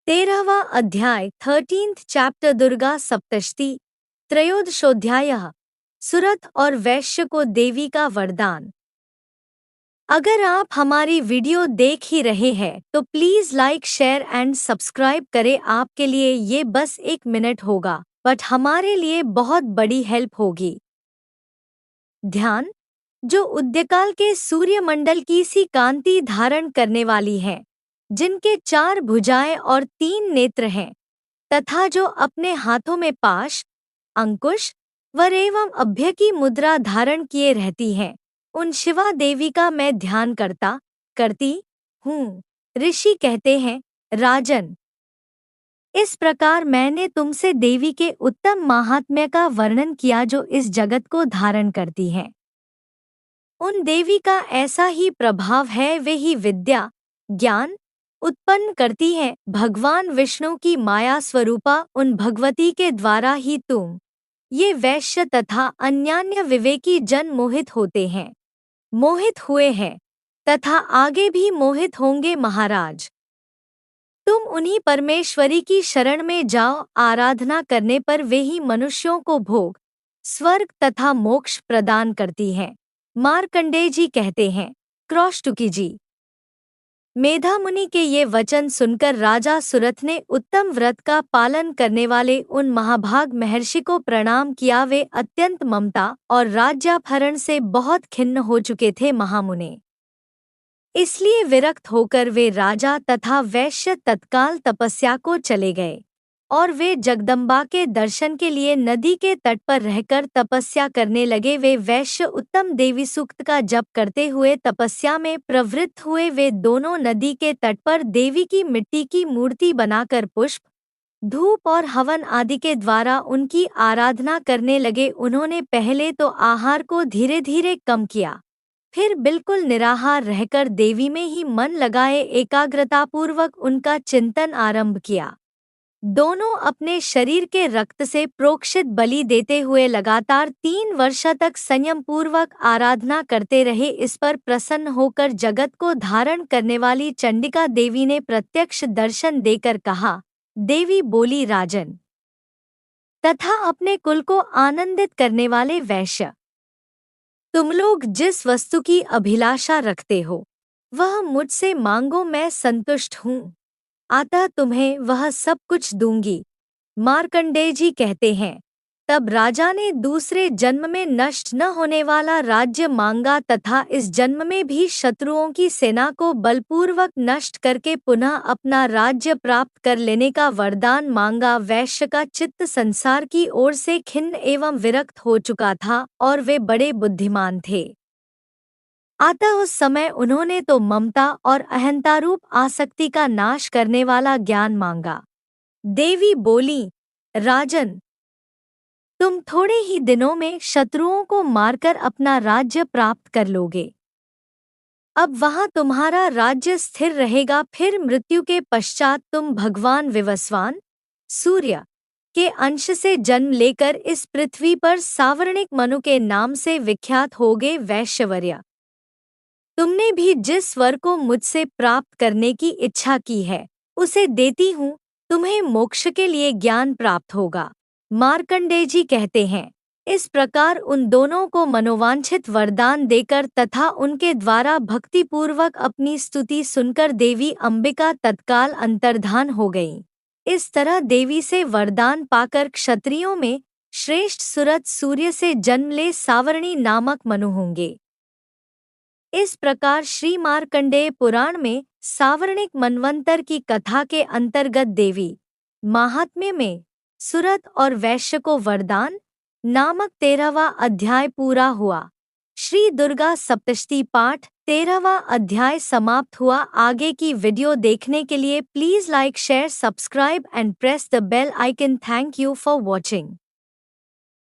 13वां अध्याय 13th chapter Durga Saptashati त्रयोदशोध्यायः Surath और वैश्य को देवी का वरदान। अगर आप हमारी वीडियो देख ही रहे हैं तो please like share and subscribe करें। आपके लिए ये बस 1 मिनट होगा बट हमारे लिए बहुत बड़ी हेल्प होगी। ध्यान, जो उद्यकाल के सूर्यमंडल की सी कांति धारण करने वाली है, जिनके 4 भुजाएं और 3 नेत्र हैं, तथा जो अपने हाथों में पाश, अंकुश, वर एवं अभ्य की मुद्रा धारण किए रहती हैं, उन शिवा देवी का मैं ध्यान करती हूँ। ऋषि कहते हैं, राजन, इस प्रकार मैंने तुमसे देवी के उत्तम महात्म्य का वर्णन किया जो इस जगत को धारण करती हैं। उन देवी का ऐसा ही प्रभाव है, वे ही विद्या, ज्ञान उत्पन्न करती है। भगवान विष्णु की माया स्वरूपा उन भगवती के द्वारा ही तुम ये वैश्य तथा अन्यान्य विवेकी जन मोहित होते हैं, मोहित हुए हैं तथा आगे भी मोहित होंगे। महाराज, तुम उन्हीं परमेश्वरी की शरण में जाओ। आराधना करने पर वे ही मनुष्यों को भोग, स्वर्ग तथा मोक्ष प्रदान करती हैं। मार्कंडेय जी कहते हैं, क्रौष्टुकी जी। मेधा मुनि के ये वचन सुनकर राजा सुरथ ने उत्तम व्रत का पालन करने वाले उन महाभाग महर्षि को प्रणाम किया। वे अत्यंत ममता और राज्यापहरण से बहुत खिन्न हो चुके थे महामुने, इसलिए विरक्त होकर वे राजा तथा वैश्य तत्काल तपस्या को चले गए और वे जगदम्बा के दर्शन के लिए नदी के तट पर रहकर तपस्या करने लगे। वे वैश्य उत्तम देवी सूक्त का जप करते हुए तपस्या में प्रवृत्त हुए। वे दोनों नदी के तट पर देवी की मिट्टी की मूर्ति बनाकर पुष्प, धूप और हवन आदि के द्वारा उनकी आराधना करने लगे। उन्होंने पहले तो आहार को धीरे धीरे कम किया, फिर बिल्कुल निराहार रहकर देवी में ही मन लगाए एकाग्रतापूर्वक उनका चिंतन आरंभ किया। दोनों अपने शरीर के रक्त से प्रोक्षित बलि देते हुए लगातार 3 वर्ष तक संयम पूर्वक आराधना करते रहे। इस पर प्रसन्न होकर जगत को धारण करने वाली चंडिका देवी ने प्रत्यक्ष दर्शन देकर कहा, देवी बोली, राजन तथा अपने कुल को आनंदित करने वाले वैश्य, तुम लोग जिस वस्तु की अभिलाषा रखते हो वह मुझसे मांगो, मैं संतुष्ट हूँ, अतः तुम्हें वह सब कुछ दूंगी। मार्कंडेय जी कहते हैं, तब राजा ने दूसरे जन्म में नष्ट न होने वाला राज्य मांगा तथा इस जन्म में भी शत्रुओं की सेना को बलपूर्वक नष्ट करके पुनः अपना राज्य प्राप्त कर लेने का वरदान मांगा। वैश्य का चित्त संसार की ओर से खिन्न एवं विरक्त हो चुका था और वे बड़े बुद्धिमान थे, अतः उस समय उन्होंने तो ममता और अहंतारूप आसक्ति का नाश करने वाला ज्ञान मांगा। देवी बोली, राजन, तुम थोड़े ही दिनों में शत्रुओं को मारकर अपना राज्य प्राप्त कर लोगे। अब वहां तुम्हारा राज्य स्थिर रहेगा। फिर मृत्यु के पश्चात तुम भगवान विवस्वान सूर्य के अंश से जन्म लेकर इस पृथ्वी पर सावर्णिक मनु के नाम से विख्यात होगे। वैश्यवर्य, तुमने भी जिस वर को मुझसे प्राप्त करने की इच्छा की है उसे देती हूँ, तुम्हें मोक्ष के लिए ज्ञान प्राप्त होगा। मार्कंडेय जी कहते हैं, इस प्रकार उन दोनों को मनोवांछित वरदान देकर तथा उनके द्वारा भक्तिपूर्वक अपनी स्तुति सुनकर देवी अंबिका तत्काल अंतर्धान हो गईं। इस तरह देवी से वरदान पाकर क्षत्रियों में श्रेष्ठ सुरथ सूर्य से जन्म ले सावर्णी नामक मनु होंगे। इस प्रकार श्री मार्कंडेय पुराण में सावर्णिक मनवंतर की कथा के अंतर्गत देवी महात्म्य में सुरथ और वैश्य को वरदान नामक 13वां अध्याय पूरा हुआ। श्री दुर्गा सप्तशती पाठ 13वां अध्याय समाप्त हुआ। आगे की वीडियो देखने के लिए please like share subscribe and press the bell icon. Thank you for watching.